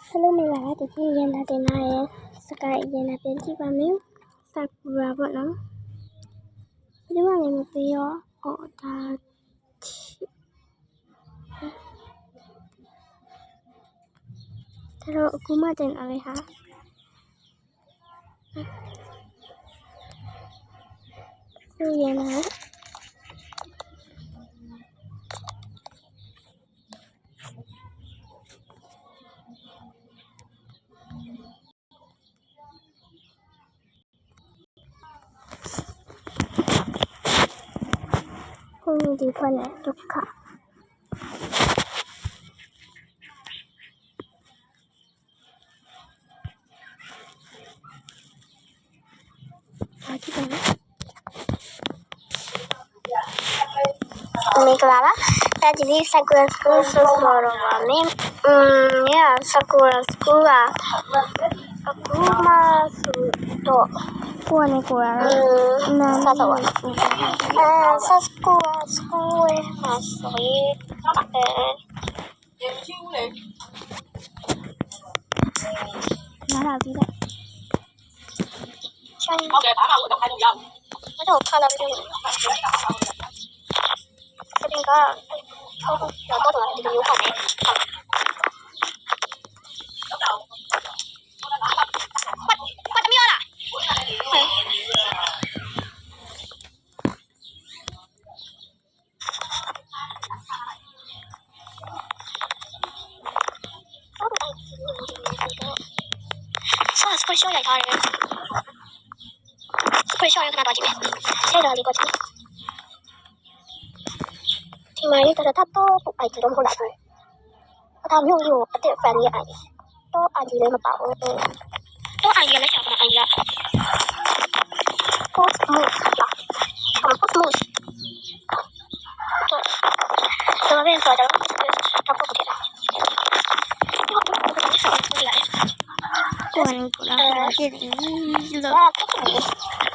Hello မင်္ဂလာပါဒီနေ့ရန်တာတင်လာရဲ့စကိုင်းရန်တာပြန်ကြည့်ပါမယ်စကူရာပေါ့နော်ဒီမှာလည်းမသိရောဟောဒါတော့အခုမှတင်လာလေဟာဒီရန်တာဒီဖက်နဲ့ဒုက္ခအားကြည့်ပါမယ်မင်္ဂလာပါအဲဒီနေ့ Sakura School ဆိုတော့ပါမယ်Sakura School ကအခုမှဆိုတော့ကိုယ်နဲ့ကိုယ်နားဆက်တော့Sakura School မှာဆိုရင်ရှိဦးလေနားလာပြီလားဟုတ်ကဲ့ဘာမှတော့ခိုင်းလို့ရအောင်အဲ့တော့ခါလာပြီလို့这边个要多少这个油耗没？快怎么样了？算了，会笑呀，他人，会笑人跟他多几遍，这个离过去。ဒီမှာလေးကတော့တော့အိုက်ကြီးတော့မဟုတ်လားဆိုတော့ဒါမျိုးမျိုးအတက်ဖန်ရဲ့အိုက်တော့အိုက်ကြီးလည်းမပါဘူးတော့အိုက်ကြီးလည်းရှာပါအိုက်ကြီးဟုတ်မှုဟုတ်မှုတော့ဘယ်ဆိုတော့တော့ပုတ်တယ်ကိုယ်ကလည်းကြည့်တယ်လို့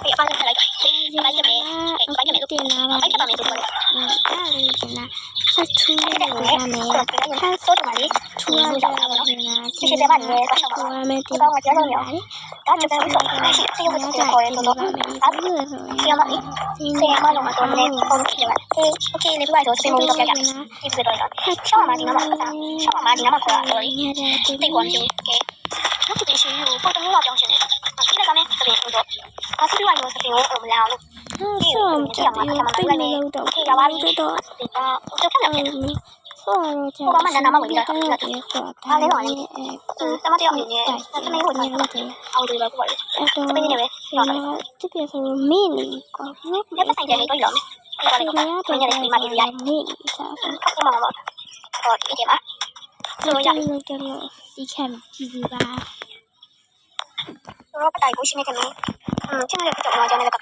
ဒီအပိုင်းနဲ့လိုက်လိုက်ကြမယ်လိုက်ကြမယ်တင်လာပါလိုက်ကြပါမယ်ဆိုတော့အားလေးကလာဆက်ထူးနေရမယ်ဆက်ဆိုတော့လေထူးရတာပါနော်ဒီချက်ပါနေတော့ရှောင်းပါမယ်ဒီတော့ကြားလို့ရတယ်ဒါကြတဲ့ဆိုတော့ရှိသေးတယ်ဆိုတော့တော့ဒါဆီယမလေးဆီယမလုံးမှာတော့လည်းပုံကြည့်ရတယ်โอเคလေပြတော့စင်မလို့တော့ပြရတယ်ဒီပြတော့ရှောင်းမှာဒီမှာပတ်တာရှောင်းမှာဒီမှာခေါ်တာတော့တိတ်ကွာနေတယ်နောက်တစ်ချိန်ကိုပုံတော့လောက်ပြောင်းရှင်တယ်ဒီကနေ့စပင်းဆိုတော့ဒါဆိုတော့စပင်းကိုမလာလို့ဒီတော့ကြည့်ရမှာအဲ့မှာလည်းတော့ခေရပါပြီတော့ဒီကတော့ဖတ်နေတယ်ဆိုတော့ကျွန်တော်မှနာမဝင်ပြီးတော့အားလေးတော့လေတမတယောက်အနေနဲ့တမီးကိုထားတယ်အောင်တယ်တော့ကိုပါလေအဲ့တော့တမီးနေပဲဒီပြဆိုမင်းနေကောဘယ်ပတ်ဆိုင်တယ်တော့လောက်မယ်ဒီကနေ့တော့ညနေဒီမှာဒီရိုက်နေစားအခုမှတော့ဒီကမှာဆိုရလို့တော့ဒီချမ်းကြည့်ပါဆိုတော့ပတိုင်ကိုရှင်းနေတယ်ကျင်းလည်းတော့ကျွန်တော်လည်းက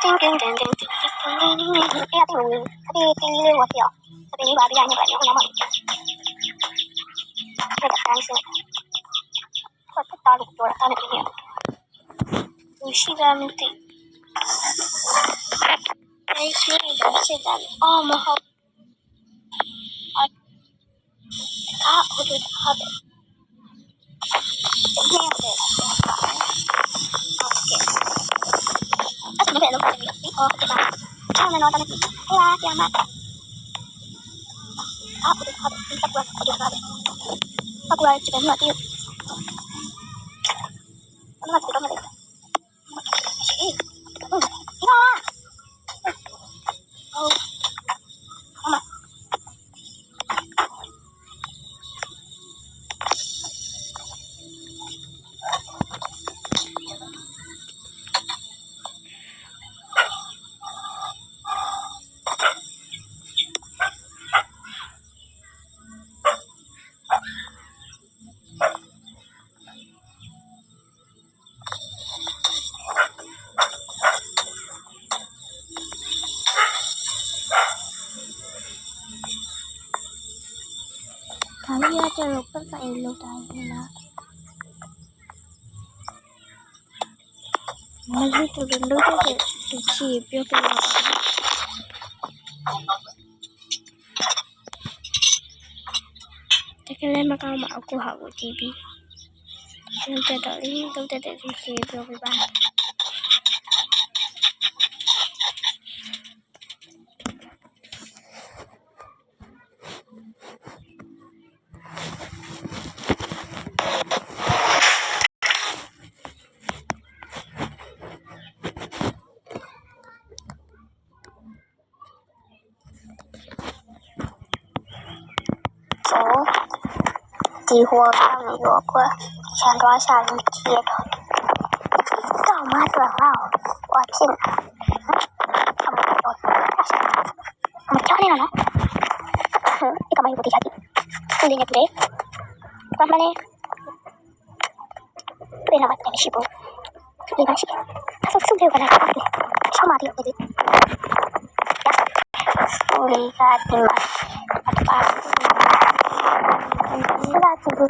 တင်းတင်းတင်းတင်းအဲ့ဒါတော့ဒီတင်းလေးဝတ်ပြောတပင်းပါပြရနေပါလေဟိုမှာအဲ့ဒါတိုင်းစခွတ်တာလို့ပြောတာနဲ့ပြနေရှိကမ်းတိအဲ့ရှိနေတာစစ်တာအော်မဟုတ်ဟုတ်တယ်ဟုတ်တယ်ဒီရတယ်အဲ့ဒါလည်းလုပ်တယ်ဟုတ်ကဲ့ချောင်းနေတော့တယ်ဟလာပြန်မှာဟုတ်တယ်ဟုတ်တယ်တက်ကွာဟုတ်တယ်တက်ကွာချစ်တယ်မသိဘူးအဲ့ဒါကတော့မလေးရှိဟုတ်ဒါလေးကကျတော့ပတ်ဆိုင်လောက်တာလေလားမလို့တူလို့တဲ့သူချီပြောပြတော့တ ကလည်းမကောင်းပါဘူးကိုဟာကိုကြည့်ပြီးလုံးတက်တော့လေလုံးတက်တဲ့သူကြီးပြောပြပါ几乎看没有过，全装下一贴的。干嘛转了？我进来。我教你了呢。你干嘛又不地下去？你也不对。干嘛呢？为什么你是不？没关系，他说送给我来的，上马的对对。我离开你们，现在是不是？